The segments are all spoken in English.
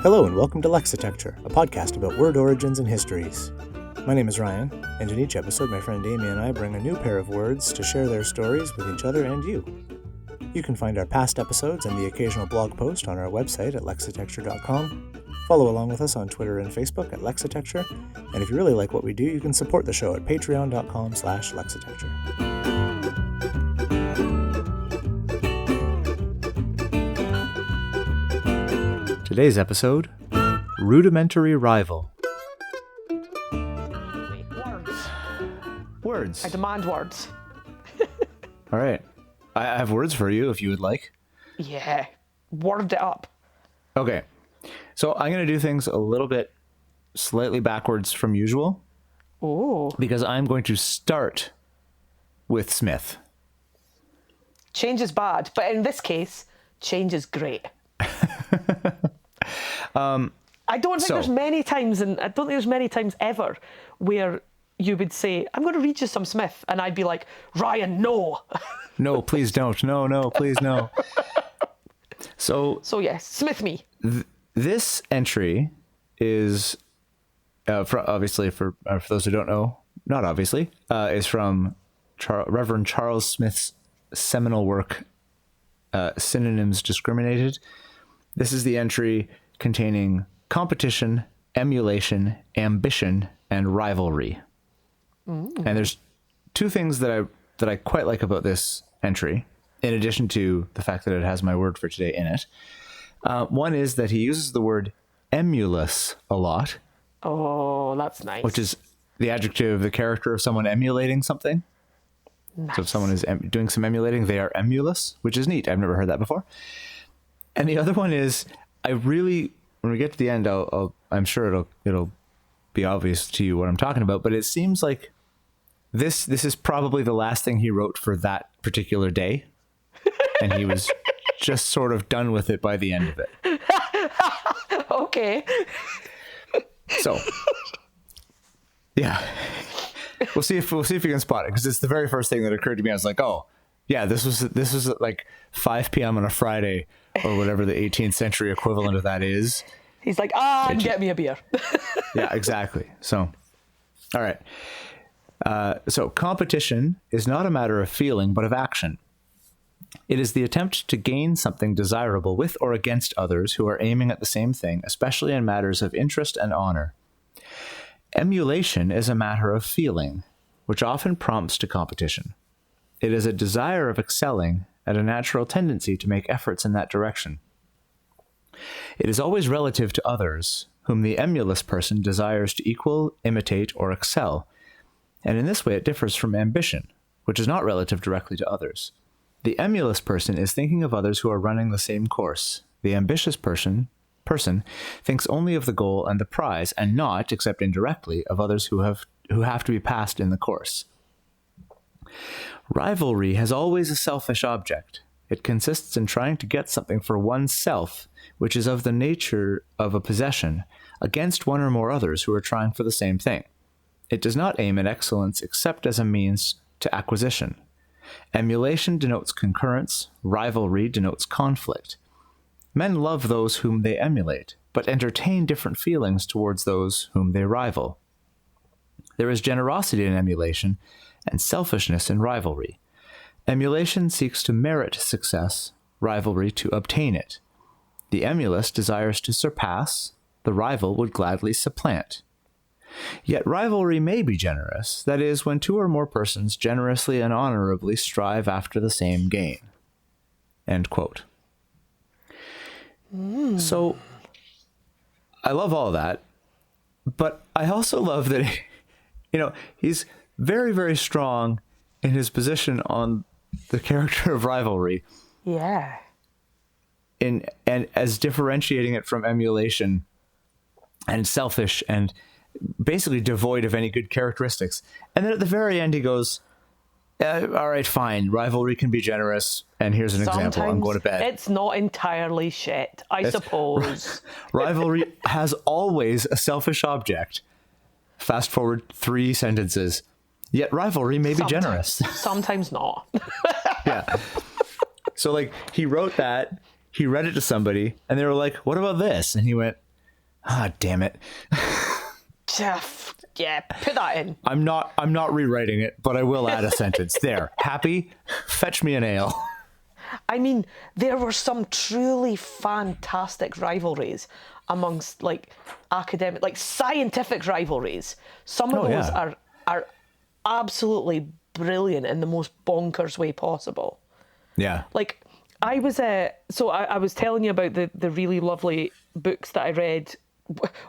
Hello and welcome to Lexitecture, a podcast about word origins and histories. My name is Ryan, and in each episode my friend Amy and I bring a new pair of words to share their stories with each other and you. You can find our past episodes and the occasional blog post on our website at lexitecture.com. Follow along with us on Twitter and Facebook at Lexitecture, and if you really like what we do, you can support the show at patreon.com/lexitecture. Today's episode, Rudimentary Rival. Words. I demand words. All right. I have words for you if you would like. Yeah. Word it up. Okay. So I'm going to do things a little bit slightly backwards from usual. Oh. Because I'm going to start with Smith. Change is bad, but in this case, change is great. I don't think there's many times, and I don't think there's many times ever where you would say, I'm going to read you some Smith, and I'd be like, Ryan, no. No, please don't. No, please no. So yes, Smith me. This entry is, for those who don't know, not obviously, is from Reverend Charles Smith's seminal work, Synonyms Discriminated. This is the entry containing competition, emulation, ambition, and rivalry. And there's two things that I quite like about this entry, in addition to the fact that it has my word for today in it. One is that he uses the word emulous a lot. Oh, that's nice. Which is the adjective, the character of someone emulating something. Nice. So if someone is doing some emulating, they are emulous, which is neat. I've never heard that before. And the other one is, when we get to the end, I'm sure it'll be obvious to you what I'm talking about, but it seems like this is probably the last thing he wrote for that particular day. And he was just sort of done with it by the end of it. Okay. So, yeah. We'll see if you can spot it, because it's the very first thing that occurred to me. I was like, oh, yeah, this was at like 5 p.m. on a Friday, or whatever the 18th century equivalent of that is. He's like, get me a beer. Yeah, exactly. So, all right. So competition is not a matter of feeling, but of action. It is the attempt to gain something desirable with or against others who are aiming at the same thing, especially in matters of interest and honor. Emulation is a matter of feeling, which often prompts to competition. It is a desire of excelling and a natural tendency to make efforts in that direction. It is always relative to others, whom the emulous person desires to equal, imitate, or excel, and in this way it differs from ambition, which is not relative directly to others. The emulous person is thinking of others who are running the same course. The ambitious person thinks only of the goal and the prize, and not, except indirectly, of others who have to be passed in the course. Rivalry has always a selfish object. It consists in trying to get something for oneself, which is of the nature of a possession, against one or more others who are trying for the same thing. It does not aim at excellence except as a means to acquisition. Emulation denotes concurrence, rivalry denotes conflict. Men love those whom they emulate, but entertain different feelings towards those whom they rival. There is generosity in emulation and selfishness in rivalry. Emulation seeks to merit success, rivalry to obtain it. The emulous desires to surpass, the rival would gladly supplant. Yet rivalry may be generous, that is, when two or more persons generously and honorably strive after the same gain. End quote. So, I love all that, but I also love that, he's very, very strong in his position on the character of rivalry. Yeah. And as differentiating it from emulation and selfish and basically devoid of any good characteristics. And then at the very end, he goes, all right, fine. Rivalry can be generous. And here's an example. I'm going to bed. It's not entirely shit, I suppose. Rivalry has always a selfish object. Fast forward 3 sentences. Yet rivalry may be generous. Sometimes not. Yeah. So he wrote that, he read it to somebody, and they were like, what about this? And he went, Ah, damn it. Jeff, yeah, put that in. I'm not rewriting it, but I will add a sentence. There. Happy? Fetch me an ale. I mean, there were some truly fantastic rivalries amongst like academic, like scientific rivalries. Some of those are absolutely brilliant in the most bonkers way possible. Yeah. Like I was I was telling you about the really lovely books that I read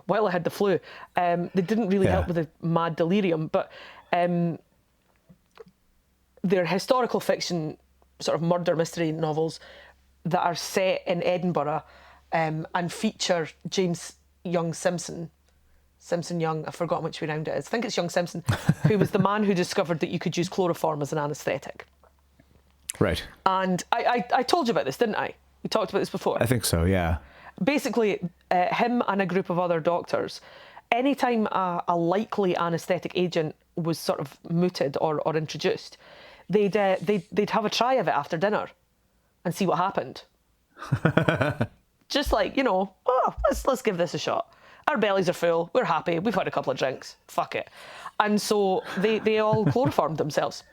while I had the flu. They didn't really help with the mad delirium, but they're historical fiction, sort of murder mystery novels that are set in Edinburgh and feature James Young Simpson Young, I've forgotten which way round it is. I think it's Young Simpson, who was the man who discovered that you could use chloroform as an anaesthetic. Right. And I told you about this, didn't I? We talked about this before. I think so, yeah. Basically, him and a group of other doctors, anytime a likely anaesthetic agent was sort of mooted or introduced, they'd have a try of it after dinner and see what happened. Just like, let's give this a shot. Our bellies are full, we're happy, we've had a couple of drinks, fuck it. And so they all chloroformed themselves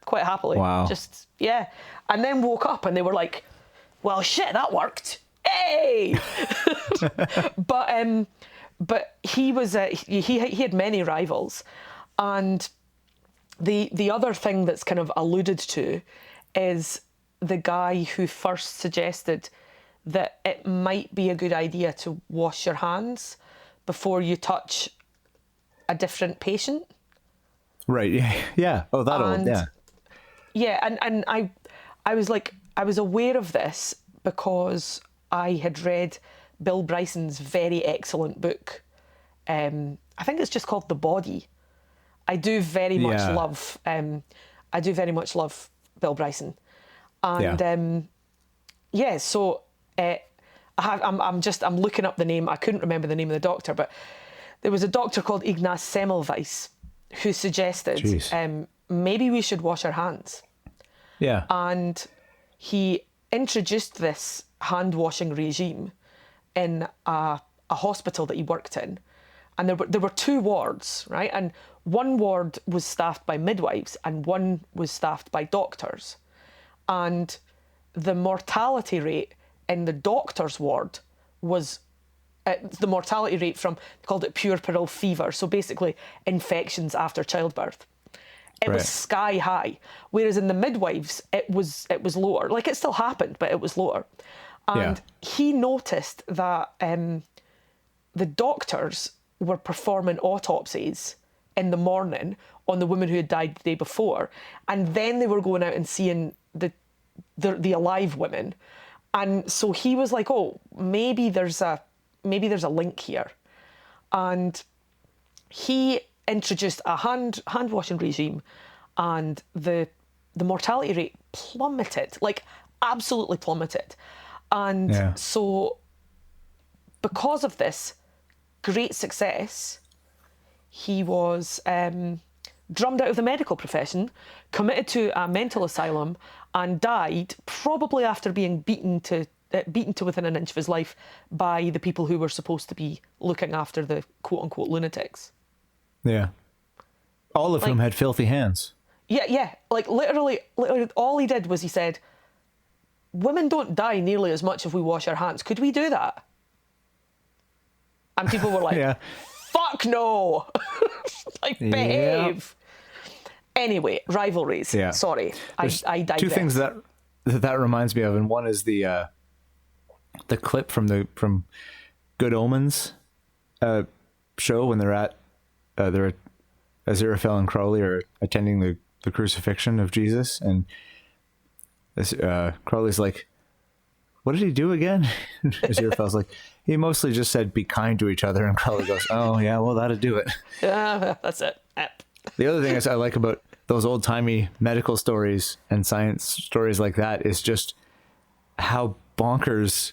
quite happily. Wow. Just, yeah. And then woke up and they were like, well, shit, that worked. Hey! But he was, he had many rivals. And the other thing that's kind of alluded to is the guy who first suggested that it might be a good idea to wash your hands before you touch a different patient. Right. Yeah. Oh, that old. Yeah. Yeah, and I was aware of this because I had read Bill Bryson's very excellent book. I think it's just called The Body. I do very much love. I do very much love Bill Bryson, and so I'm looking up the name. I couldn't remember the name of the doctor, but there was a doctor called Ignaz Semmelweis who suggested maybe we should wash our hands. Yeah, and he introduced this hand washing regime in a hospital that he worked in. And there were two wards, right? And one ward was staffed by midwives and one was staffed by doctors. And the mortality rate in the doctor's ward was the mortality rate from, they called it puerperal fever. So basically infections after childbirth. It was sky high. Whereas in the midwives, it was lower. Like it still happened, but it was lower. And he noticed that the doctors were performing autopsies in the morning on the woman who had died the day before, and then they were going out and seeing the alive women. And so he was like, oh, maybe there's a link here. And he introduced a hand washing regime, and the mortality rate plummeted, like absolutely plummeted. And so because of this great success, he was drummed out of the medical profession, committed to a mental asylum, and died probably after being beaten to within an inch of his life by the people who were supposed to be looking after the quote-unquote lunatics. Yeah. All of whom had filthy hands. Yeah. Like literally all he did was he said, women don't die nearly as much if we wash our hands. Could we do that? And people were like, fuck no. Behave. Anyway, rivalries. Yeah. Sorry, I digress. Two things that reminds me of, and one is the clip from Good Omens show when they're at Aziraphale and Crowley are attending the crucifixion of Jesus, and this Crowley's like, what did he do again? Aziraphale's like, he mostly just said be kind to each other, and Crowley goes, oh yeah, well that'd do it. That's it. The other thing I like about those old-timey medical stories and science stories like that is just how bonkers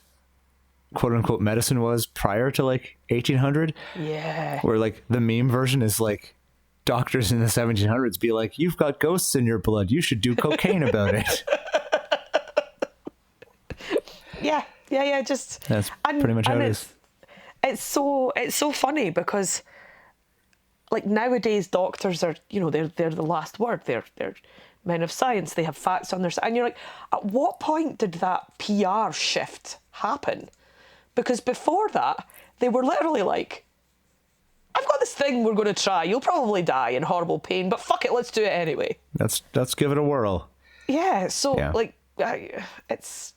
quote-unquote medicine was prior to like 1800. Yeah. Where like the meme version is like doctors in the 1700s be like, you've got ghosts in your blood, you should do cocaine about it. Yeah. Just that's pretty much how it is. it's so funny because like nowadays doctors are, they're the last word. They're men of science. They have facts on their side. And you're like, at what point did that PR shift happen? Because before that, they were literally like, I've got this thing we're going to try. You'll probably die in horrible pain, but fuck it, let's do it anyway. Let's give it a whirl. Yeah, so Yeah. like it's,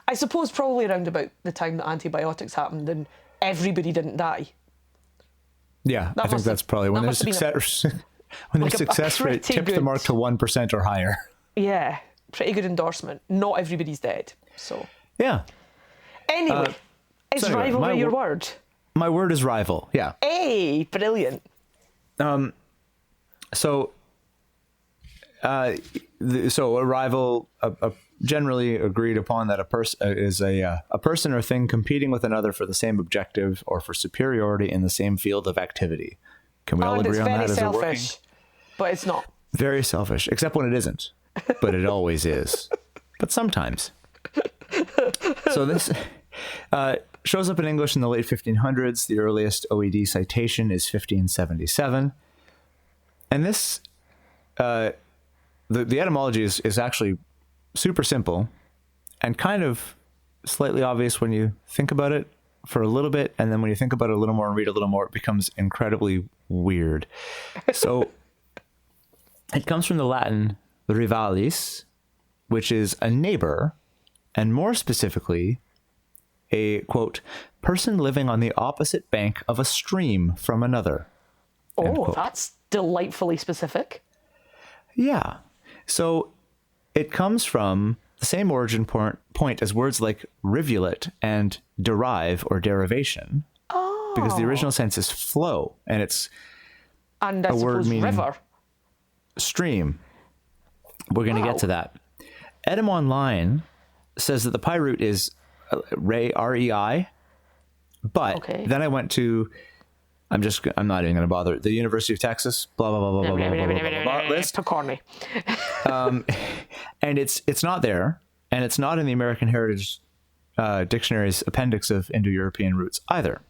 I suppose probably around about the time that antibiotics happened and everybody didn't die. Yeah, I think that's probably when their success when their success rate tipped the mark to 1% or higher. Yeah, pretty good endorsement. Not everybody's dead. So yeah. Anyway, is rivalry your word? My word is rival. Yeah. Hey, brilliant. So a rival, generally agreed upon that a person is a person or thing competing with another for the same objective or for superiority in the same field of activity. Can we all agree on that? Is it working? Selfish, but it's not. Very selfish, except when it isn't. But it always is. But sometimes. So this shows up in English in the late 1500s. The earliest OED citation is 1577. And this, the etymology is actually super simple and kind of slightly obvious when you think about it for a little bit. And then when you think about it a little more and read a little more, it becomes incredibly weird. So it comes from the Latin rivalis, which is a neighbor, and more specifically, a, quote, person living on the opposite bank of a stream from another. Oh, that's delightfully specific. Yeah. So it comes from the same origin point as words like rivulet and derive or derivation. Oh. Because the original sense is flow, and it's and I a word suppose meaning river. Stream. We're going to get to that. Etym Online says that the Pi root is rei, R-E-I, but then I went to, I'm not even going to bother, the University of Texas, blah, blah, blah, blah, blah, blah, blah, blah, blah, blah, list. And it's not there, and it's not in the American Heritage Dictionary's appendix of Indo-European roots either.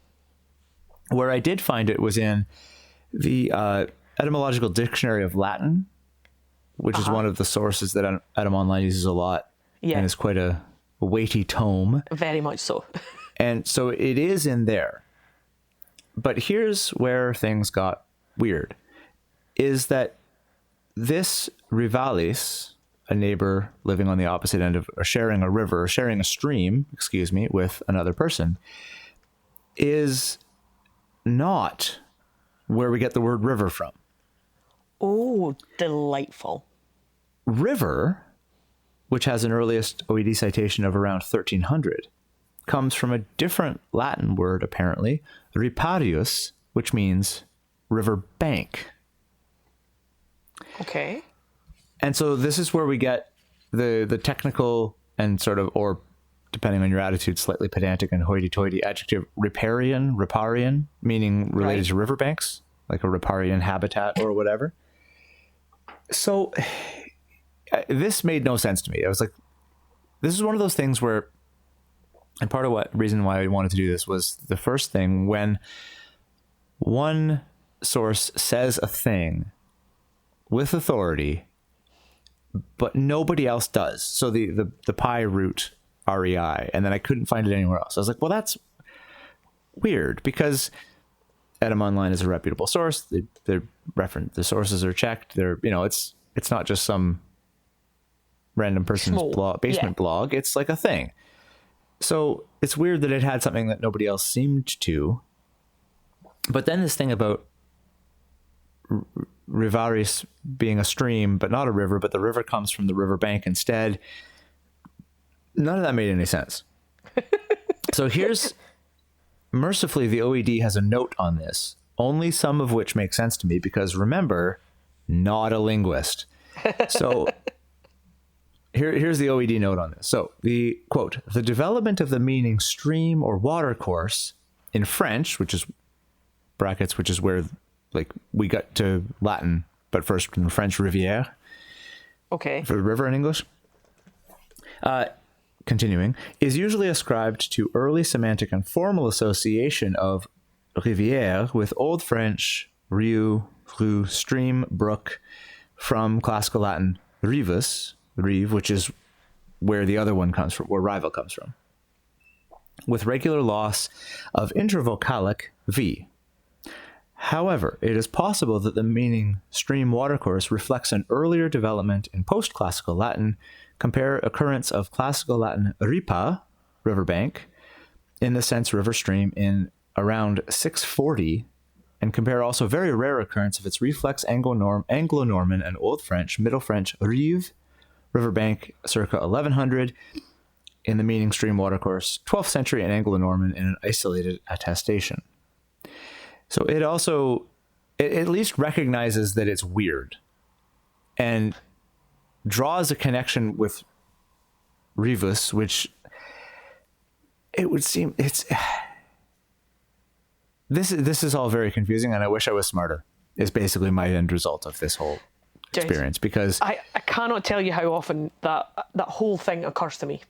Where I did find it was in the Etymological Dictionary of Latin, which is one of the sources that Etym Online uses a lot, and is quite a weighty tome. Very much so. And so it is in there. But here's where things got weird, is that this rivalis, a neighbor living on the opposite end of, or sharing a stream, with another person, is not where we get the word river from. Oh, delightful. River, which has an earliest OED citation of around 1300, comes from a different Latin word, apparently, riparius, which means river bank. Okay. And so this is where we get the technical and sort of, or depending on your attitude, slightly pedantic and hoity-toity adjective riparian, meaning related to riverbanks, like a riparian habitat or whatever. So this made no sense to me. I was like, this is one of those things where, and part of reason why I wanted to do this was the first thing, when one source says a thing with authority, but nobody else does. So the Pi root, REI, and then I couldn't find it anywhere else. I was like, well, that's weird, because Etym Online is a reputable source. They're referenced. The sources are checked. They're, it's not just some random person's basement blog. It's like a thing. So it's weird that it had something that nobody else seemed to. But then this thing about rivaris being a stream, but not a river, but the river comes from the river bank instead. None of that made any sense. So mercifully, the OED has a note on this, only some of which make sense to me, because remember, not a linguist. So here's the OED note on this. So the quote, the development of the meaning stream or water course in French, which is brackets, which is where like we got to Latin, but first from French rivière. Okay. For river in English. continuing, is usually ascribed to early semantic and formal association of rivière with Old French riu, stream, brook, from Classical Latin rivus, rive, which is where the other one comes from, where rival comes from, with regular loss of intervocalic v. However, it is possible that the meaning stream watercourse reflects an earlier development in post-classical Latin. Compare occurrence of classical Latin ripa, riverbank, in the sense river stream in around 640, and compare also very rare occurrence of its reflex Anglo-Norman and Old French, Middle French rive, riverbank circa 1100, in the meaning stream watercourse, 12th century and Anglo-Norman in an isolated attestation. So it also, it at least recognizes that it's weird and draws a connection with rivus, which it would seem this is all very confusing, and I wish I was smarter, is basically my end result of this whole experience, because I cannot tell you how often that whole thing occurs to me.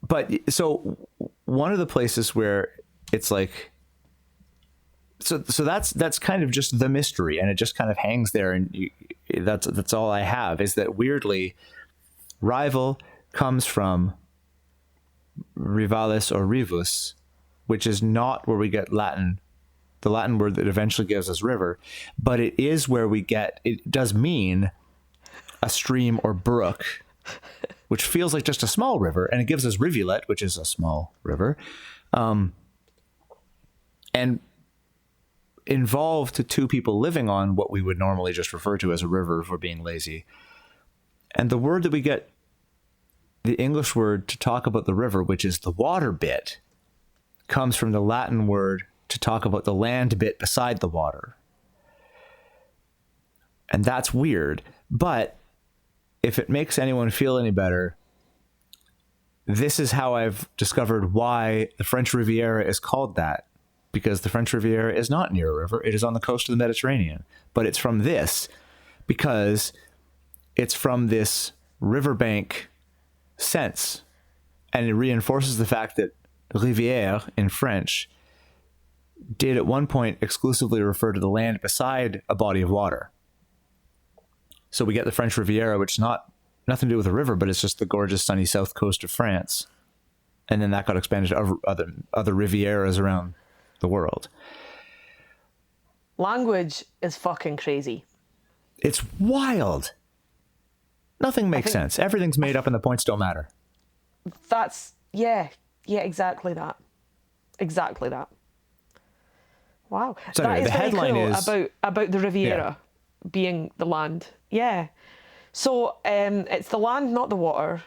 But so one of the places where it's like, so that's kind of just the mystery, and it just kind of hangs there, and that's all I have, is that weirdly, rival comes from rivalis or rivus, which is not where we get Latin, the Latin word that eventually gives us river, but it is where we get, it does mean a stream or brook, which feels like just a small river, and it gives us rivulet, which is a small river, and involved to two people living on what we would normally just refer to as a river if we're being lazy. And the word that we get, the English word to talk about the river, which is the water bit, comes from the Latin word to talk about the land bit beside the water. And that's weird, but if it makes anyone feel any better, this is how I've discovered why the French Riviera is called that. Because the French Riviera is not near a river. It is on the coast of the Mediterranean. But it's from this, because it's from this riverbank sense. And it reinforces the fact that rivière in French did at one point exclusively refer to the land beside a body of water. So we get the French Riviera, which is nothing to do with a river, but it's just the gorgeous sunny south coast of France. And then that got expanded to other Rivieras around the world. Language is fucking crazy. It's wild. Nothing makes sense. Everything's made up and the points don't matter. That's, yeah, exactly that. Exactly that. Wow. So that anyway, is the very headline cool is about the Riviera being the land. Yeah. So it's the land, not the water.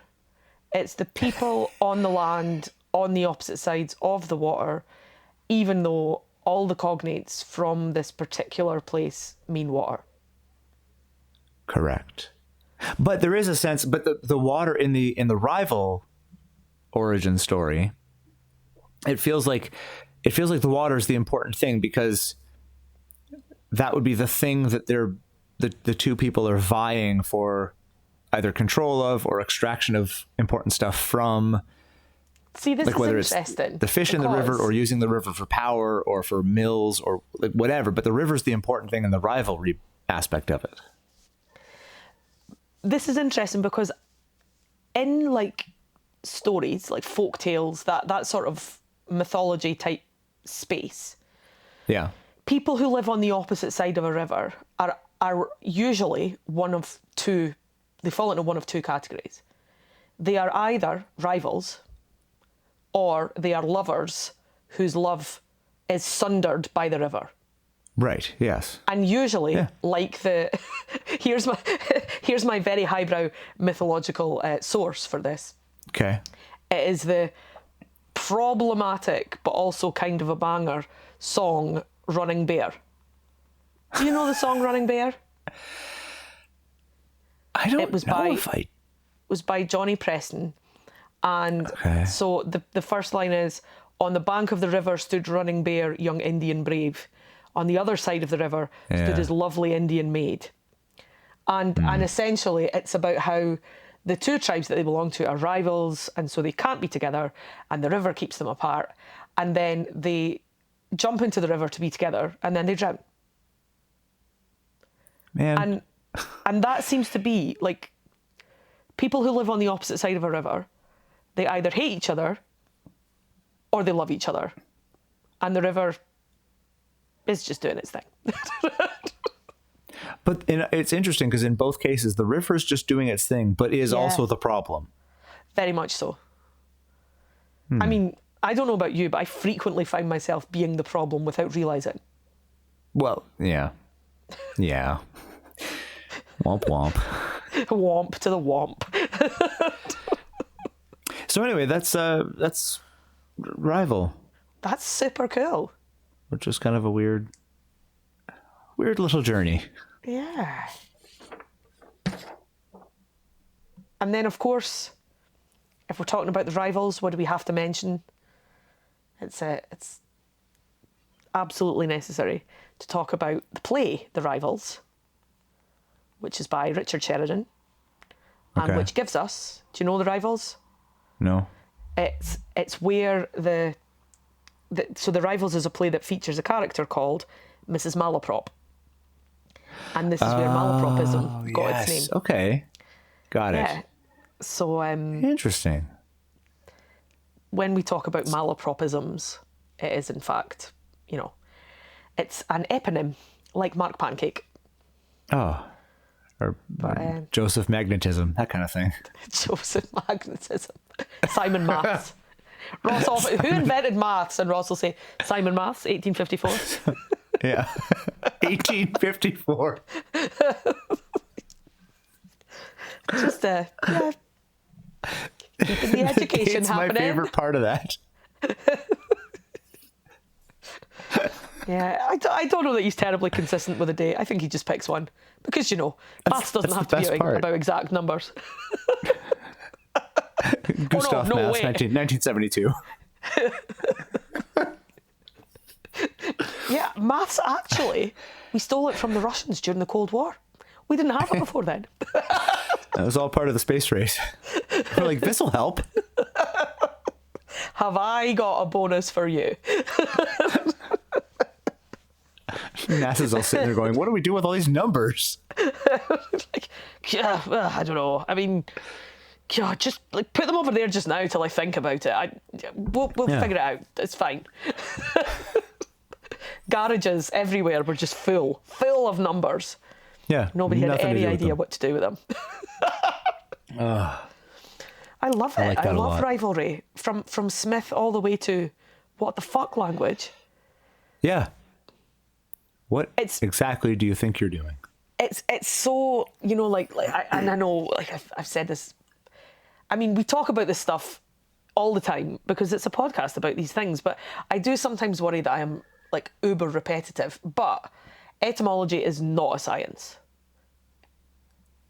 It's the people on the land on the opposite sides of the water, even though all the cognates from this particular place mean water. Correct. But there is a sense, but the water in the rival origin story, it feels like the water is the important thing, because that would be the thing that the two people are vying for either control of or extraction of important stuff from. See, this like is whether interesting. It's the fish in the river or using the river for power or for mills or like whatever, but the river's the important thing in the rivalry aspect of it. This is interesting because in like stories, like folk tales, that sort of mythology type space, Yeah. people who live on the opposite side of a river are usually one of two, they fall into one of two categories. They are either rivals or they are lovers whose love is sundered by the river. Right, yes. And usually, like the... here's my very highbrow mythological source for this. Okay. It is the problematic, but also kind of a banger, song Running Bear. Do you know the song Running Bear? I don't know It was by Johnny Preston. And so the first line is, on the bank of the river stood Running Bear, young Indian brave. On the other side of the river stood his lovely Indian maid. And essentially it's about how the two tribes that they belong to are rivals, and so they can't be together, and the river keeps them apart, and then they jump into the river to be together, and then they drown. Man. And that seems to be like people who live on the opposite side of a river, they either hate each other or they love each other, and the river is just doing its thing. But it's interesting because in both cases, the river is just doing its thing, but is also the problem. Very much so. I mean, I don't know about you, but I frequently find myself being the problem without realising. Well, yeah. Yeah. Womp womp. Womp to the womp. So anyway, that's Rival, That's super cool. which is kind of a weird little journey. Yeah. And then, of course, if we're talking about the rivals, what do we have to mention? It's absolutely necessary to talk about the play The Rivals, which is by Richard Sheridan, and which gives us, do you know The Rivals? No. It's where so The Rivals is a play that features a character called Mrs. Malaprop. And this is where malapropism got its name. Okay. Got it. Yeah. So Interesting. when we talk about malapropisms, it is in fact, it's an eponym like Mark Pancake. Oh. Or Joseph Magnetism, that kind of thing. Joseph Magnetism. Simon Maths. Who invented maths? And Ross will say, Simon Maths, 1854. Yeah. 1854. Just, keeping the education it's happening. my favorite part of that. Yeah, I don't know that he's terribly consistent with a date. I think he just picks one. Because, maths doesn't have to be about exact numbers. Gustav Maths, 1972. Yeah, maths actually, we stole it from the Russians during the Cold War. We didn't have it before then. That was all part of the space race. We're like, this'll help. Have I got a bonus for you? NASA's all sitting there going, what do we do with all these numbers? I don't know. I mean, just like put them over there just now till I think about it. We'll figure it out. It's fine. Garages everywhere were just full of numbers. Yeah. Nobody had any idea what to do with them. I love it. like that I a love lot. rivalry from Smith all the way to what the fuck language. Yeah. What exactly do you think you're doing? It's so, and I know, like I've said this. I mean, we talk about this stuff all the time because it's a podcast about these things, but I do sometimes worry that I am like uber repetitive. But etymology is not a science.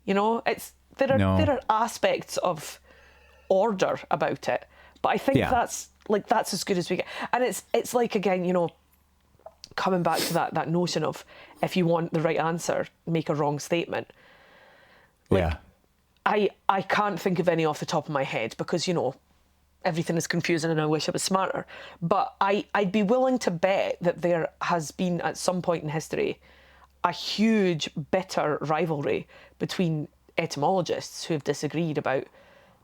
There are aspects of order about it, but I think that's as good as we get. And it's like, again, coming back to that notion of if you want the right answer, make a wrong statement. I can't think of any off the top of my head because, everything is confusing and I wish I was smarter. But I'd be willing to bet that there has been at some point in history a huge bitter rivalry between etymologists who have disagreed about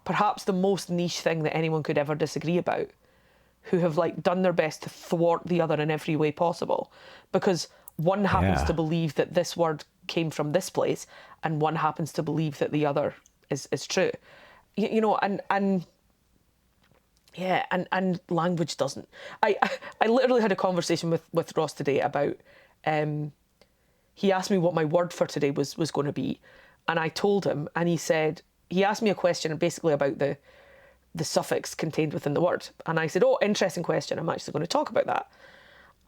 perhaps the most niche thing that anyone could ever disagree about, who have done their best to thwart the other in every way possible, because one happens to believe that this word came from this place and one happens to believe that the other is true. And language doesn't. I literally had a conversation with Ross today about he asked me what my word for today was going to be, and I told him, and he asked me a question basically about the suffix contained within the word. And I said, oh, interesting question. I'm actually going to talk about that.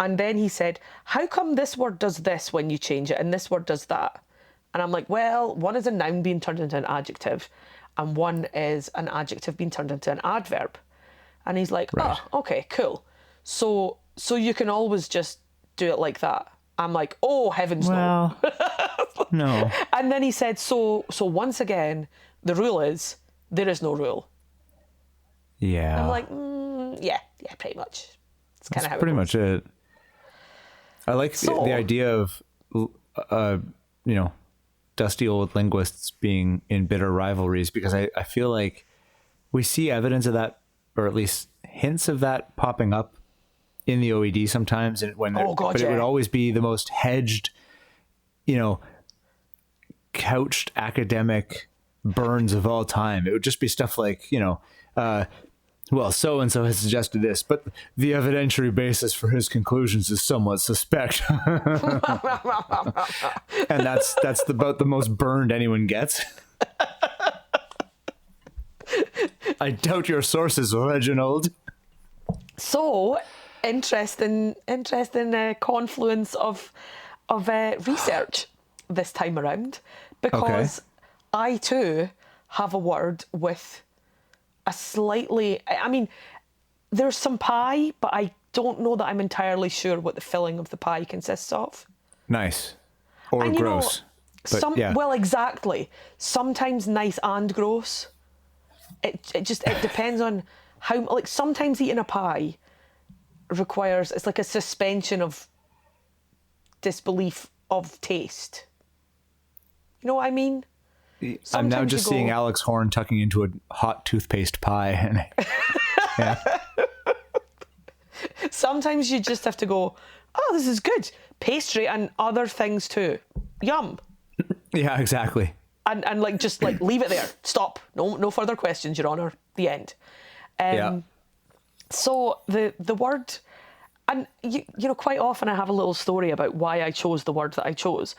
And then he said, how come this word does this when you change it and this word does that? And I'm like, well, one is a noun being turned into an adjective and one is an adjective being turned into an adverb. And he's like, right. Oh, okay, cool. So you can always just do it like that. I'm like, oh, heavens no. No. And then he said, so once again, the rule is there is no rule. Yeah. I'm like, yeah, pretty much. It's kind of how pretty it goes. much it. I like the idea of, dusty old linguists being in bitter rivalries, because I feel like we see evidence of that, or at least hints of that popping up in the OED sometimes. And but it would always be the most hedged, couched academic burns of all time. It would just be stuff like, well, so-and-so has suggested this, but the evidentiary basis for his conclusions is somewhat suspect. And that's about the most burned anyone gets. I doubt your sources, Reginald. So, interesting confluence of research this time around, because I too have a word with a slightly, I mean, there's some pie, but I don't know that I'm entirely sure what the filling of the pie consists of. Nice. Or and gross. Well, exactly. Sometimes nice and gross. It depends on how, like, sometimes eating a pie requires, it's like a suspension of disbelief of taste. You know what I mean? I'm now just seeing Alex Horn tucking into a hot toothpaste pie. And yeah. Sometimes you just have to go, oh, this is good. Pastry and other things too. Yum. Yeah, exactly. And like, just like leave it there. Stop. No further questions, Your Honour. The end. Yeah. So the word, and you know, quite often I have a little story about why I chose the word that I chose.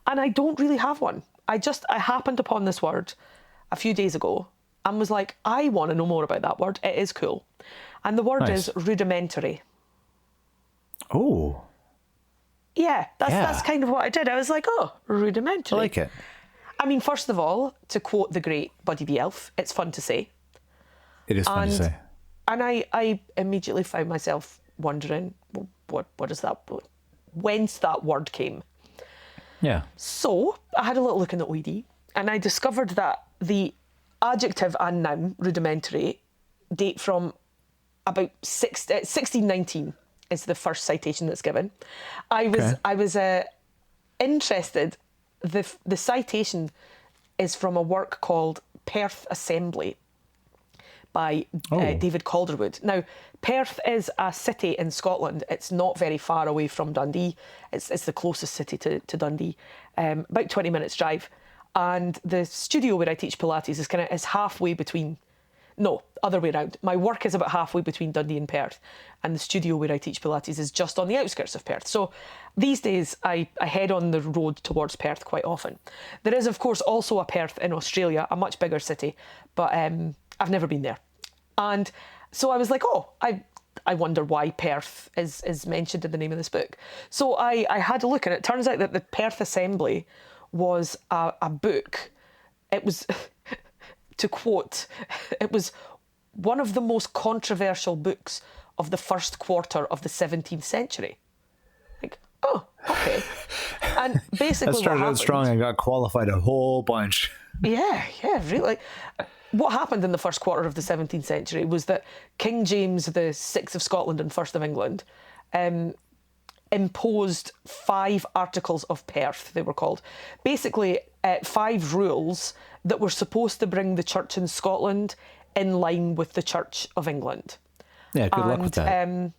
And I don't really have one. I happened upon this word a few days ago and was like, I want to know more about that word. It is cool. And the word is rudimentary. Oh. Yeah, that's kind of what I did. I was like, oh, rudimentary. I like it. I mean, first of all, to quote the great Buddy the Elf, it's fun to say. It is fun to say. And I immediately found myself wondering, well, what is that? Whence that word came. Yeah. So I had a little look in the OED, and I discovered that the adjective and noun rudimentary date from about 1619 is the first citation that's given. I was interested. The citation is from a work called Perth Assembly by David Calderwood. Now, Perth is a city in Scotland. It's not very far away from Dundee. It's the closest city to Dundee, about 20 minutes drive. And the studio where I teach Pilates is halfway between. No, other way around. My work is about halfway between Dundee and Perth, and the studio where I teach Pilates is just on the outskirts of Perth. So these days I head on the road towards Perth quite often. There is, of course, also a Perth in Australia, a much bigger city, but I've never been there. And so I was like, oh, I wonder why Perth is mentioned in the name of this book. So I had a look, and it turns out that the Perth Assembly was a book. It was, to quote, it was one of the most controversial books of the first quarter of the 17th century. Like, oh, okay. And basically that started out strong and got qualified a whole bunch. Yeah, really. What happened in the first quarter of the 17th century was that King James VI of Scotland and First of England imposed 5 articles of Perth, they were called. Basically, 5 rules that were supposed to bring the church in Scotland in line with the Church of England. Yeah, good luck with that.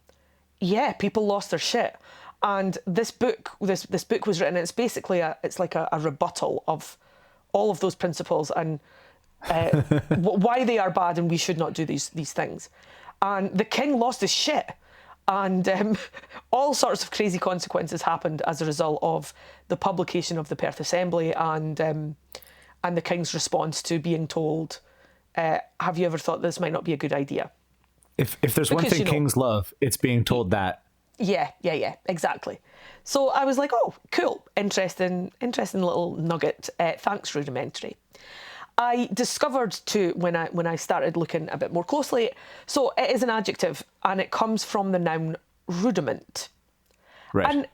Yeah, people lost their shit. And this book was written, it's basically it's like a rebuttal of all of those principles and why they are bad and we should not do these things. And the king lost his shit. And all sorts of crazy consequences happened as a result of the publication of the Perth Assembly and the king's response to being told, have you ever thought this might not be a good idea? If there's one thing kings love, it's being told that. Yeah, exactly. So I was like, oh, cool, interesting little nugget. Thanks, Rudimentary. I discovered too when I started looking a bit more closely. So it is an adjective, and it comes from the noun rudiment. Right. And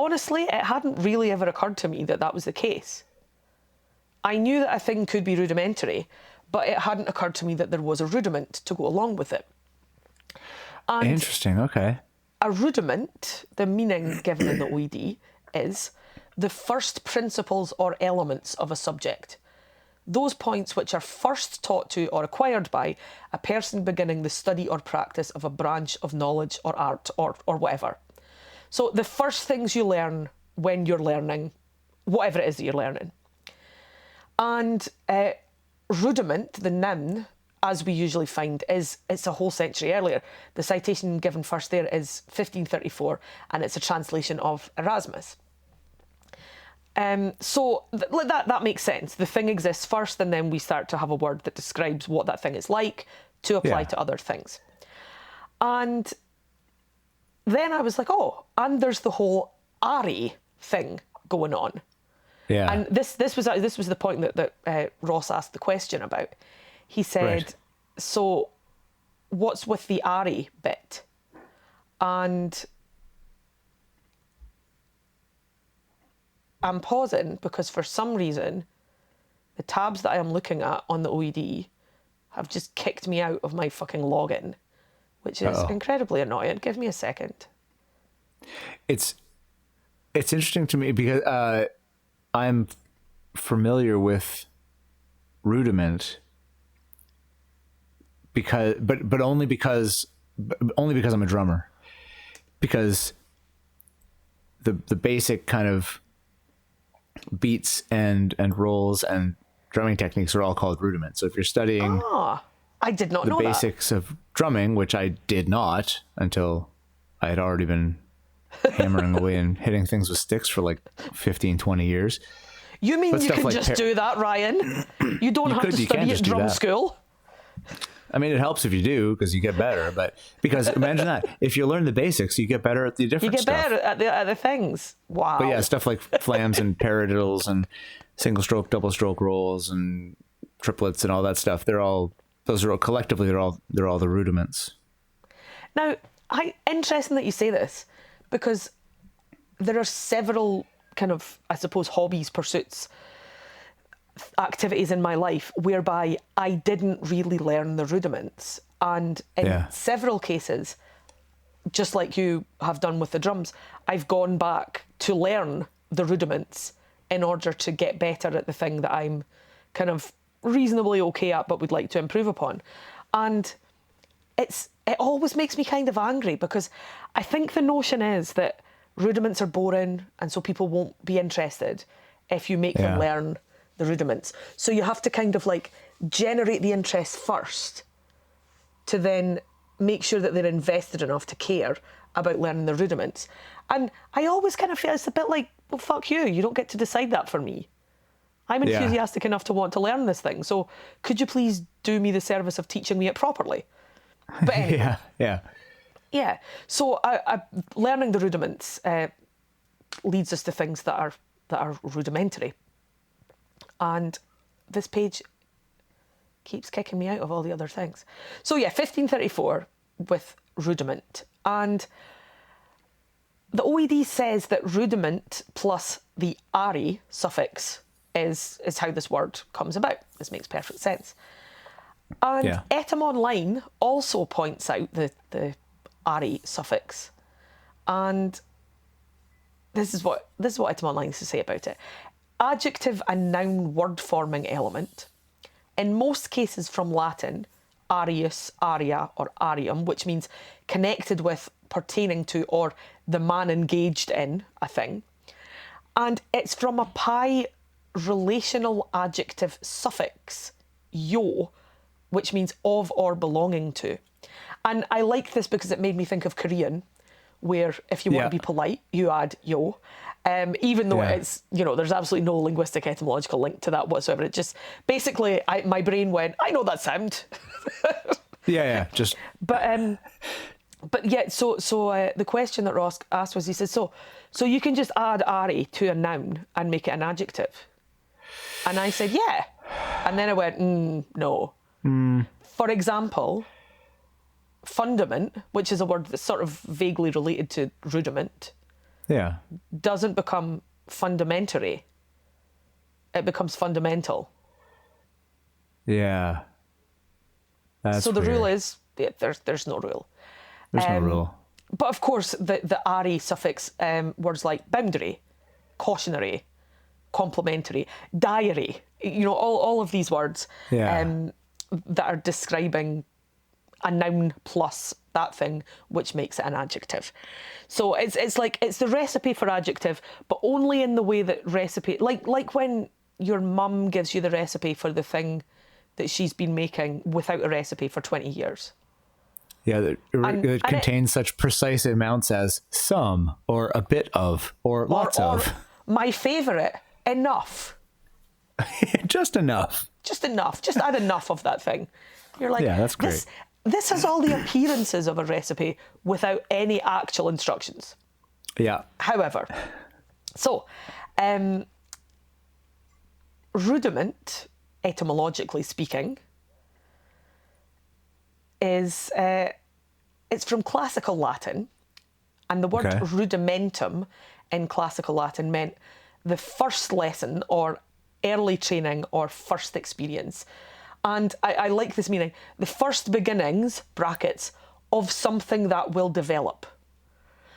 honestly, it hadn't really ever occurred to me that that was the case. I knew that a thing could be rudimentary, but it hadn't occurred to me that there was a rudiment to go along with it. And Interesting. Okay. a rudiment, the meaning given in the OED, is the first principles or elements of a subject. Those points which are first taught to or acquired by a person beginning the study or practice of a branch of knowledge or art or whatever. So the first things you learn when you're learning, whatever it is that you're learning. And rudiment, the noun, as we usually find, it's a whole century earlier. The citation given first there is 1534, and it's a translation of Erasmus. So that makes sense. The thing exists first, and then we start to have a word that describes what that thing is like to apply to other things. And then I was like, oh, and there's the whole Ari thing going on. Yeah. And this was the point that Ross asked the question about. He said, Right. so what's with the Ari bit? And I'm pausing because for some reason, the tabs that I am looking at on the OED have just kicked me out of my fucking login, which is incredibly annoying. Give me a second. It's interesting to me because I'm familiar with rudiment but only because I'm a drummer, because the basic kind of beats and rolls and drumming techniques are all called rudiments. So if you're studying I did not know the that. basics of drumming, which I did not until I had already been hammering away and hitting things with sticks for like 15, 20 years. You mean But you stuff can like just do that, Ryan? You don't have to you can study at just do drum that. school? I mean, it helps if you do, because you get better. But because imagine that, if you learn the basics, you get better at the different stuff. You get better at the things. Wow. But yeah, stuff like flams and paradiddles and single stroke, double stroke rolls and triplets and all that stuff. Those are all collectively, they're all the rudiments. Now, interesting that you say this, because there are several kind of, I suppose, hobbies, pursuits, activities in my life whereby I didn't really learn the rudiments. And in several cases, just like you have done with the drums, I've gone back to learn the rudiments in order to get better at the thing that I'm kind of reasonably okay at but would like to improve upon. And it always makes me kind of angry, because I think the notion is that rudiments are boring and so people won't be interested if you make them learn the rudiments. So you have to kind of like generate the interest first to then make sure that they're invested enough to care about learning the rudiments. And I always kind of feel it's a bit like, well, fuck you, you don't get to decide that for me. I'm enthusiastic enough to want to learn this thing, so could you please do me the service of teaching me it properly? But anyway, yeah. So learning the rudiments leads us to things that are rudimentary. And this page keeps kicking me out of all the other things. So yeah, 1534 with rudiment. And the OED says that rudiment plus the "ari" suffix is how this word comes about. This makes perfect sense. And etymology also points out the "ari" suffix. And this is what etymology has to say about it. Adjective and noun word-forming element, in most cases from Latin, arius, aria, or arium, which means connected with, pertaining to, or the man engaged in a thing. And it's from a pi relational adjective suffix, yo, which means of or belonging to. And I like this because it made me think of Korean, where if you want to be polite, you add yo. Even though it's, there's absolutely no linguistic etymological link to that whatsoever. It just, basically, my brain went, I know that sound. Just. But yeah, so the question that Ross asked was, he says, so you can just add "ari" to a noun and make it an adjective? And I said, yeah. And then I went, no. For example, fundament, which is a word that's sort of vaguely related to rudiment, Yeah. doesn't become fundamentary. It becomes fundamental. Yeah. That's So the weird. rule is, there's no rule. There's no rule. But of course, the "ary" suffix, words like boundary, cautionary, complementary, diary, all of these words Yeah. that are describing a noun plus that thing, which makes it an adjective. So it's like, it's the recipe for adjective, but only in the way that recipe, like when your mum gives you the recipe for the thing that she's been making without a recipe for 20 years. Yeah, it And contains such precise amounts as some, or a bit of, or lots or of. my favourite, enough. Just enough. Just enough. Just add enough of that thing. You're like, Yeah, that's great. This has all the appearances of a recipe without any actual instructions. Yeah. However, so rudiment, etymologically speaking, is it's from classical Latin, and the word Okay. rudimentum in classical Latin meant the first lesson or early training or first experience. And I like this meaning, the first beginnings, brackets, of something that will develop.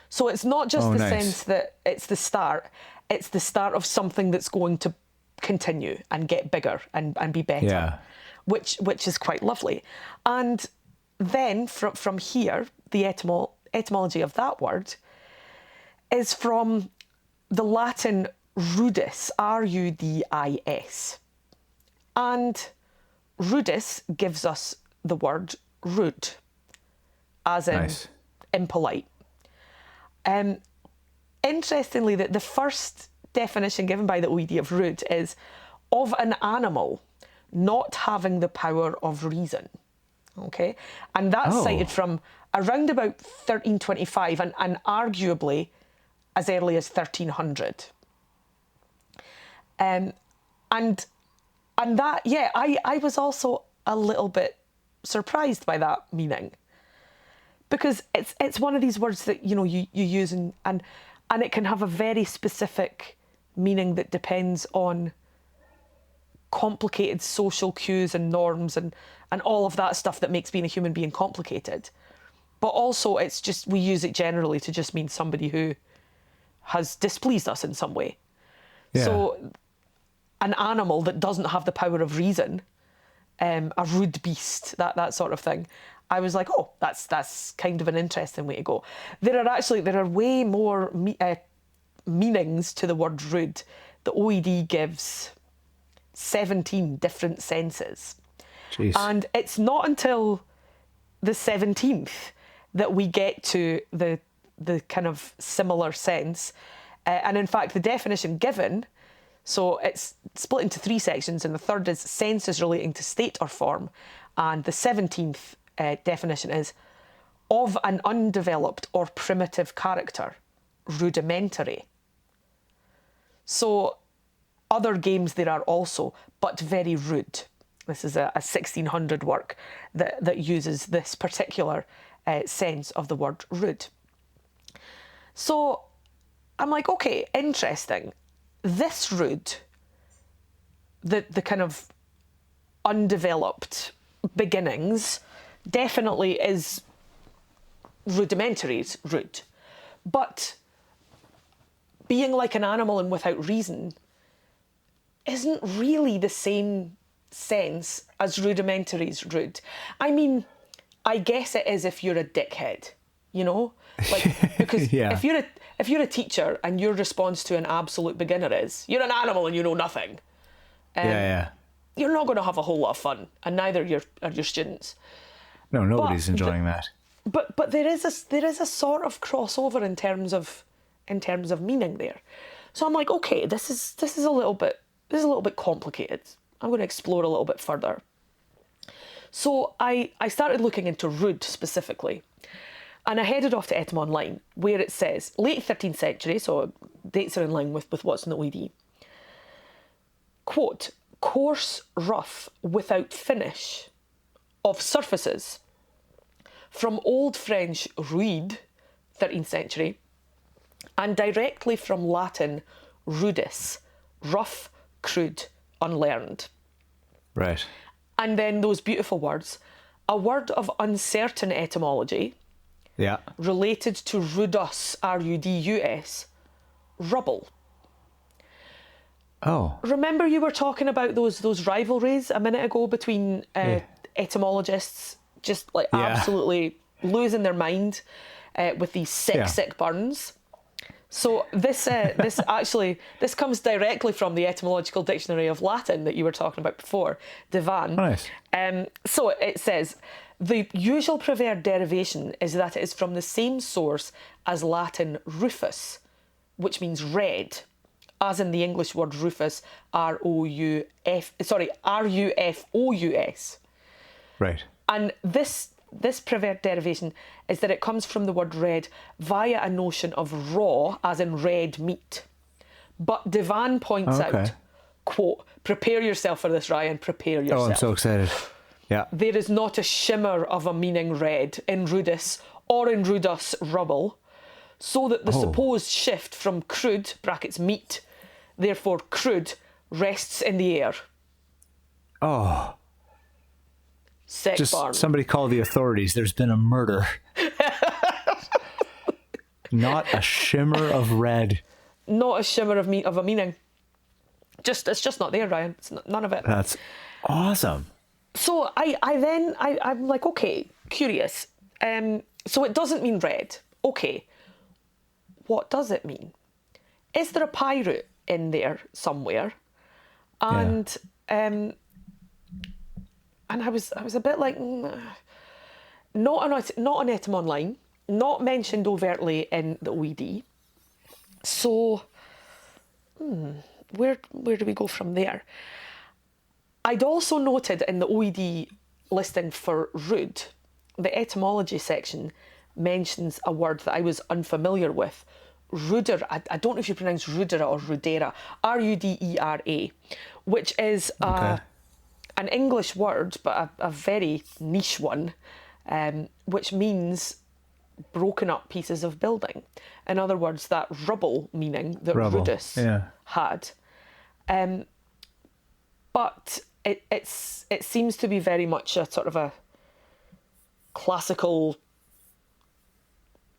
So it's not just the nice. sense that it's the start of something that's going to continue and get bigger and be better, Yeah. which is quite lovely. And then from here, the etymology of that word is from the Latin rudis, R-U-D-I-S. And rudis gives us the word rude, as in Nice. impolite. Interestingly, the first definition given by the OED of rude is of an animal not having the power of reason. Okay, and that's cited from around about 1325 and arguably as early as 1300. And that, yeah, I was also a little bit surprised by that meaning, because it's one of these words that you use and it can have a very specific meaning that depends on complicated social cues and norms and all of that stuff that makes being a human being complicated. But also, it's just, we use it generally to just mean somebody who has displeased us in some way. Yeah. So an animal that doesn't have the power of reason, a rude beast, that sort of thing, I was like, oh, that's kind of an interesting way to go. There are way more meanings to the word rude. The OED gives 17 different senses. Jeez. And it's not until the 17th that we get to the kind of similar sense. And in fact, the definition given, so it's split into 3 sections, and the third is senses relating to state or form. And the 17th definition is of an undeveloped or primitive character, rudimentary. So other games there are also, but very rude. This is a 1600 work that uses this particular sense of the word rude. So I'm like, okay, interesting. This rude, the kind of undeveloped beginnings, definitely is rudimentary, it's rude. But being like an animal and without reason isn't really the same sense as rudimentary's rude. I mean, I guess it is if you're a dickhead, like, because Yeah. if you're a teacher and your response to an absolute beginner is you're an animal and you know nothing, Yeah. you're not going to have a whole lot of fun, and neither are your students. No, nobody's But enjoying that. But there is a sort of crossover in terms of meaning there. So I'm like, okay, this is a little bit complicated. I'm going to explore a little bit further. So I started looking into rude specifically, and I headed off to Etym Online, where it says late 13th century, so dates are in line with what's in the OED. Quote, coarse, rough, without finish, of surfaces. From Old French ruide, 13th century, and directly from Latin rudis, rough, crude, unlearned. Right. And then those beautiful words, a word of uncertain etymology, Yeah. related to rudus, R-U-D-U-S, rubble. Oh. Remember you were talking about those rivalries a minute ago between Yeah. etymologists just like Yeah. absolutely losing their mind with these sick burns? So this comes directly from the Etymological Dictionary of Latin that you were talking about before, Divan. Nice. So it says, the usual preferred derivation is that it is from the same source as Latin rufus, which means red, as in the English word rufus, R-U-F-O-U-S. Right. And this preferred derivation is that it comes from the word red via a notion of raw, as in red meat. But Divan points out, quote, prepare yourself for this, Ryan, prepare yourself. Oh, I'm so excited. Yeah. There is not a shimmer of a meaning red in rudis or in rudus rubble, so that the supposed shift from crude, brackets meat, therefore crude, rests in the air. Oh. Sick Just barn. somebody call the authorities. There's been a murder. Not a shimmer of red. Not a shimmer of a meaning. It's just not there, Ryan. It's none of it. That's awesome. So I'm like, okay, curious. So it doesn't mean red. Okay. What does it mean? Is there a pie root in there somewhere? And and I was a bit like, not on Etym Online, not mentioned overtly in the OED. So, where do we go from there? I'd also noted in the OED listing for rude, the etymology section mentions a word that I was unfamiliar with, ruder. I don't know if you pronounce rudera or rudera, R-U-D-E-R-A, which is an English word, but a very niche one, which means broken up pieces of building. In other words, that rubble meaning that rudis had. But it seems to be very much a sort of a classical,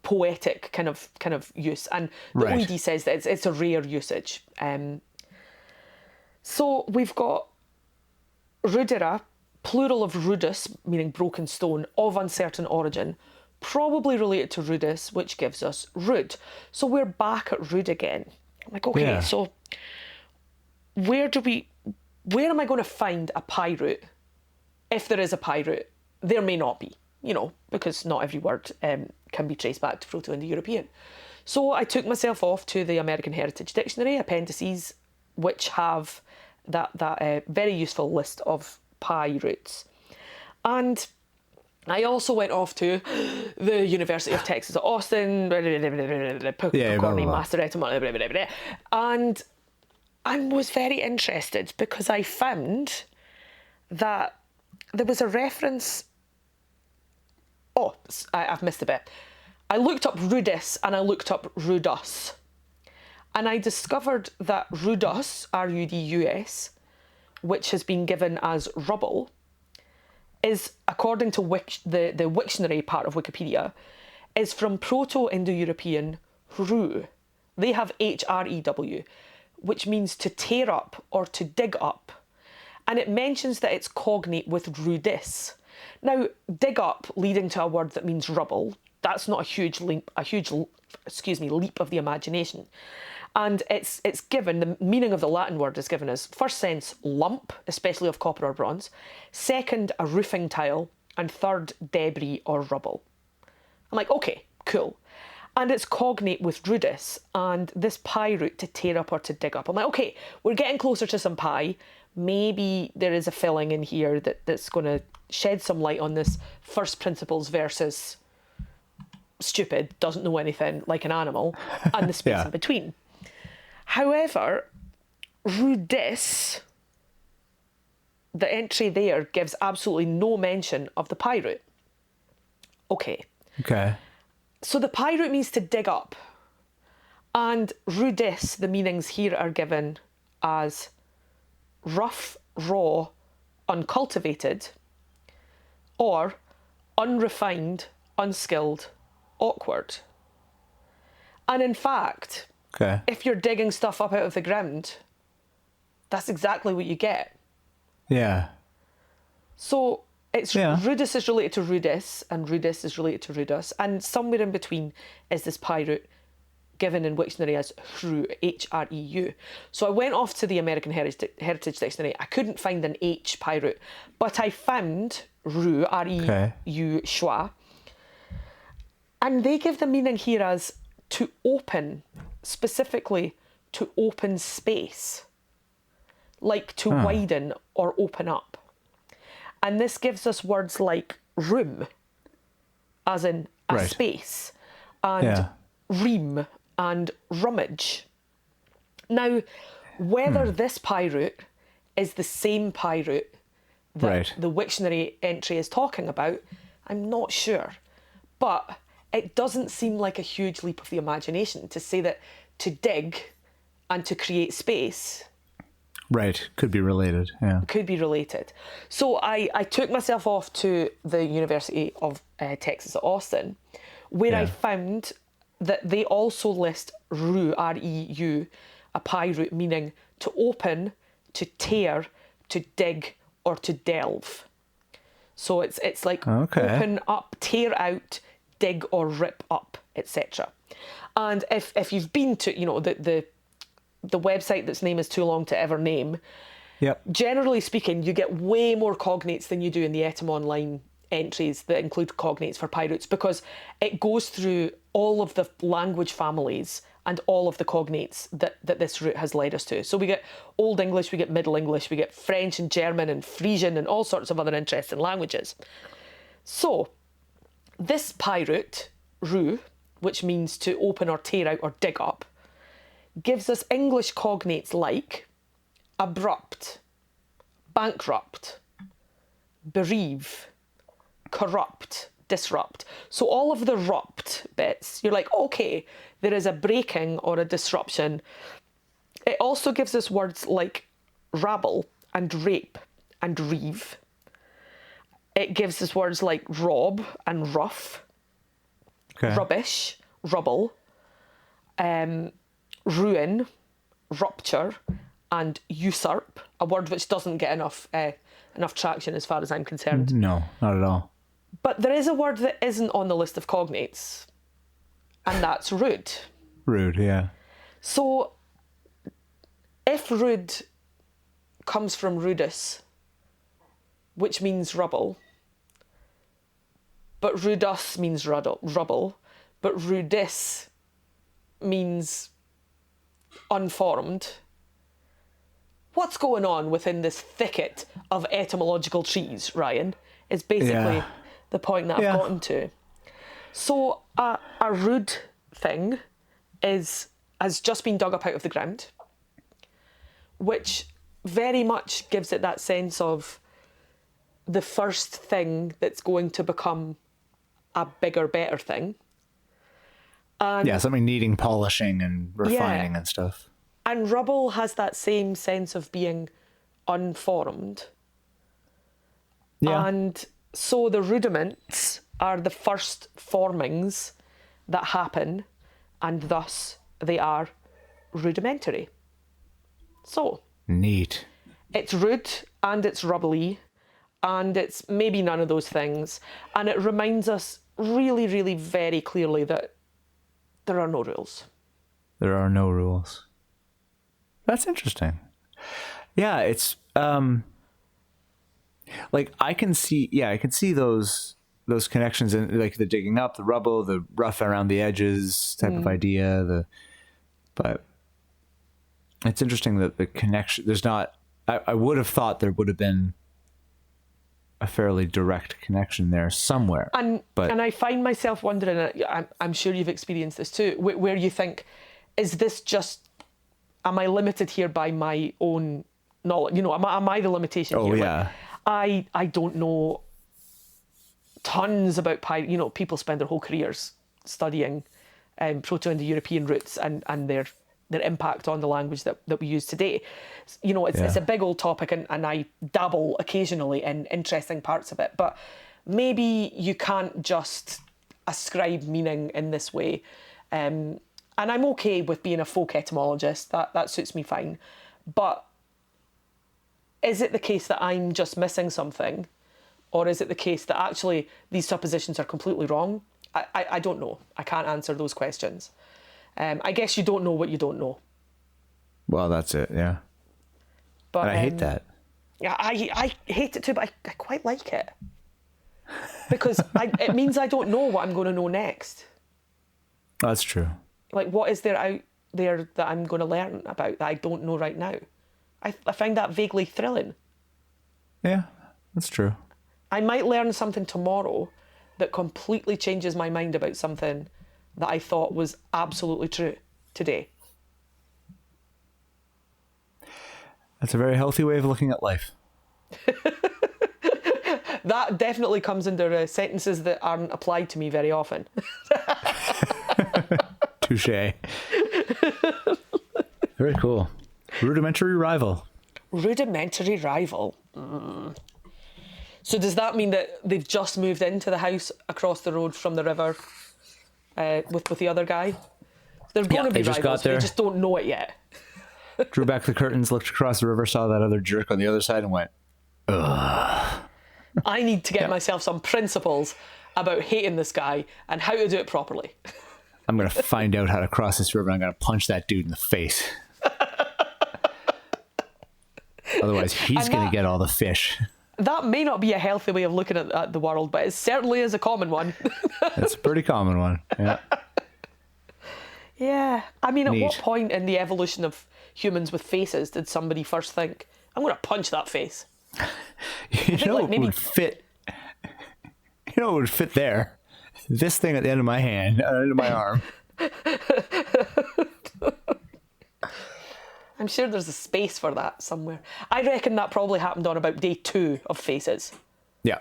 poetic kind of use, and the OED says that it's a rare usage. So we've got rudera, plural of rudus, meaning broken stone, of uncertain origin, probably related to rudis, which gives us rude. So we're back at rude again. I'm like, okay, so where am I going to find a pie root? If there is a pie root, there may not be, because not every word can be traced back to Proto-Indo-European. So I took myself off to the American Heritage Dictionary, appendices, which have that very useful list of pie roots. And I also went off to the University of Texas at Austin, Picorni Master Etymology, and I was very interested because I found that there was a reference. Oh, I've missed a bit. I looked up rudis and I looked up rudus. And I discovered that rudus, R-U-D-U-S, which has been given as rubble, is, according to the Wiktionary part of Wikipedia, is from Proto-Indo-European hru. They have H-R-E-W, which means to tear up or to dig up. And it mentions that it's cognate with rudis. Now, dig up leading to a word that means rubble, that's not a huge leap of the imagination. And it's given, the meaning of the Latin word is given as, first sense, lump, especially of copper or bronze, second, a roofing tile, and third, debris or rubble. I'm like, okay, cool. And it's cognate with rudis, and this pie root, to tear up or to dig up. I'm like, okay, we're getting closer to some pie. Maybe there is a filling in here that's going to shed some light on this first principles versus stupid, doesn't know anything, like an animal, and the space in between. However, rudis, the entry there gives absolutely no mention of the pie root. Okay. Okay. So the pie root means to dig up. And rudis, the meanings here are given as rough, raw, uncultivated, or unrefined, unskilled, awkward. And in fact, Okay. if you're digging stuff up out of the ground, that's exactly what you get. Yeah. So it's Yeah. rudis is related to rudis, and rudis is related to rudus, and somewhere in between is this pi root given in Wiktionary as hreu, H-R-E-U. So I went off to the American Heritage Dictionary. I couldn't find an H pi root, but I found reu, R-E-U, schwa, and they give the meaning here as to open, specifically to open space, like to widen or open up. And this gives us words like room, as in a Right. space, and ream and rummage. Now, whether this pi root is the same pi root that the Wiktionary entry is talking about, I'm not sure. But it doesn't seem like a huge leap of the imagination to say that to dig and to create space Right. Could be related. Yeah. could be related. So I took myself off to the University of Texas at Austin, where I found that they also list reu, R-E-U, a pi root meaning to open, to tear, to dig, or to delve. So it's like open up, tear out, dig or rip up, etc. And if you've been to, you know, the website that's name is too long to ever name, Yep. generally speaking, you get way more cognates than you do in the Etym Online entries that include cognates for pi roots, because it goes through all of the language families and all of the cognates that this root has led us to. So we get Old English, we get Middle English, we get French and German and Frisian and all sorts of other interesting languages. So this pi root, reu, which means to open or tear out or dig up, gives us English cognates like abrupt, bankrupt, bereave, corrupt, disrupt. So all of the rupt bits, you're like, okay, there is a breaking or a disruption. It also gives us words like rabble and rape and reeve. It gives us words like rob and rough, rubbish, rubble, ruin, rupture, and usurp, a word which doesn't get enough traction as far as I'm concerned. No, not at all. But there is a word that isn't on the list of cognates, and that's rude. Rude, yeah. So if rude comes from rudus, which means rubble, but rudus means rubble, but rudis means unformed, what's going on within this thicket of etymological trees, Ryan, is basically the point that I've gotten to. So a rude thing has just been dug up out of the ground, which very much gives it that sense of the first thing that's going to become a bigger, better thing. And something needing polishing and refining and stuff. And rubble has that same sense of being unformed. Yeah. And so the rudiments are the first formings that happen, and thus they are rudimentary. So Neat. it's rude and it's rubbly and it's maybe none of those things. And it reminds us really, really very clearly that there are no rules. There are no rules. That's interesting. Yeah, it's like I can see those connections in like the digging up, the rubble, the rough around the edges type of idea, but it's interesting that the connection there's not I would have thought there would have been a fairly direct connection there somewhere. And I find myself wondering, I'm sure you've experienced this too, where you think, is this just, am I limited here by my own knowledge? You know, am I the limitation here? Yeah. Like, I don't know tons about people spend their whole careers studying Proto-Indo-European roots and their impact on the language that we use today. You know, it's a big old topic, and I dabble occasionally in interesting parts of it, but maybe you can't just ascribe meaning in this way. And I'm okay with being a folk etymologist, that suits me fine. But is it the case that I'm just missing something? Or is it the case that actually these suppositions are completely wrong? I don't know. I can't answer those questions. I guess you don't know what you don't know. Well, that's it, yeah. But and I hate that. Yeah, I hate it too, but I quite like it. Because it means I don't know what I'm going to know next. That's true. Like, what is there out there that I'm going to learn about that I don't know right now? I find that vaguely thrilling. Yeah, that's true. I might learn something tomorrow that completely changes my mind about something that I thought was absolutely true today. That's a very healthy way of looking at life. That definitely comes under sentences that aren't applied to me very often. Touché. Very cool. Rudimentary rival. Rudimentary rival. So does that mean that they've just moved into the house across the road from the river with the other guy? They're going to be just rivals, got there. they just don't know it yet. Drew back the curtains, looked across the river, saw that other jerk on the other side and went, ugh. I need to get myself some principles about hating this guy and how to do it properly. I'm going to find out how to cross this river and I'm going to punch that dude in the face. Otherwise, he's going to get all the fish. That may not be a healthy way of looking at the world, but it certainly is a common one. It's a pretty common one, yeah. Yeah. I mean, Neat. at what point in the evolution of humans with faces did somebody first think, I'm going to punch that face? You know what would fit? You know what would fit there? This thing at the end of my hand, end of my arm. I'm sure there's a space for that somewhere. I reckon that probably happened on about day 2 of faces. Yeah.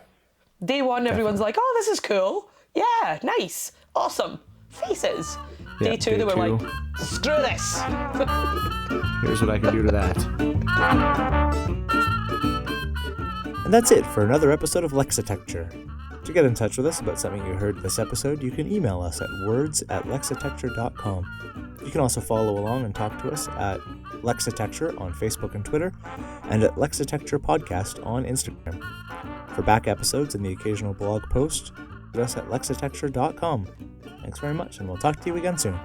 Day 1, everyone's like, oh, this is cool. Yeah, nice. Awesome. Faces. Yeah, Day 2, day they were 2. like, screw this. Here's what I can do to that. And that's it for another episode of Lexitecture. To get in touch with us about something you heard this episode, you can email us at words@lexitecture.com. You can also follow along and talk to us at Lexitecture on Facebook and Twitter, and at Lexitecture Podcast on Instagram. For back episodes and the occasional blog post, visit us at lexitecture.com. Thanks very much, and we'll talk to you again soon.